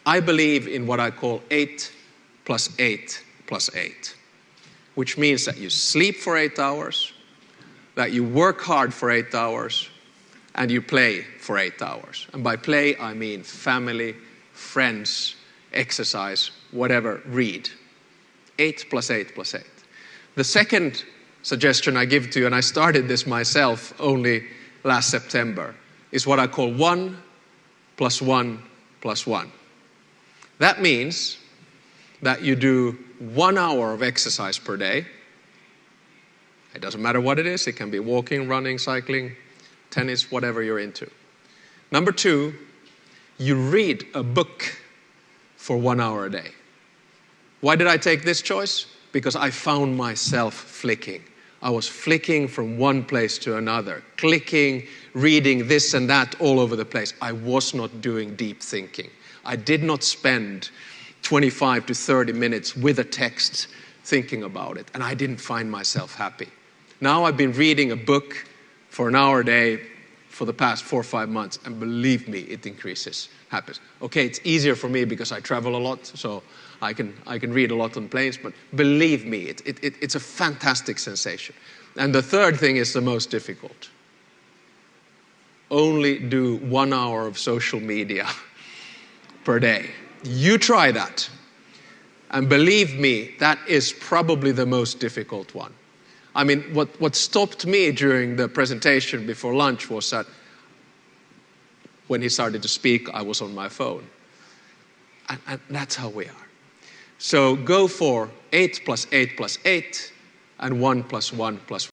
I believe in what I call 8 plus 8 plus 8, which means that you sleep for 8 hours, that you work hard for 8 hours, and you play for 8 hours. And by play, I mean family, friends, exercise, whatever, read. 8 plus 8 plus 8. The second suggestion I give to you, and I started this myself only last September, is what I call 1 plus 1 plus 1. That means that you do 1 hour of exercise per day. It doesn't matter what it is. It can be walking, running, cycling, tennis, whatever you're into. Number 2, you read a book for 1 hour a day. Why did I take this choice? Because I found myself flicking. I was flicking from one place to another, clicking, reading this and that all over the place. I was not doing deep thinking. I did not spend 25 to 30 minutes with a text thinking about it, and I didn't find myself happy. Now I've been reading a book for an hour a day for the past 4 or 5 months, and believe me, it increases happiness. Okay, it's easier for me because I travel a lot, so I can read a lot on planes, but believe me, it's a fantastic sensation. And the third thing is the most difficult. Only do 1 hour of social media per day. You try that. And believe me, that is probably the most difficult one. I mean, what stopped me during the presentation before lunch was that when he started to speak, I was on my phone. And that's how we are. So go for 8 plus 8 plus 8 and 1 plus 1 plus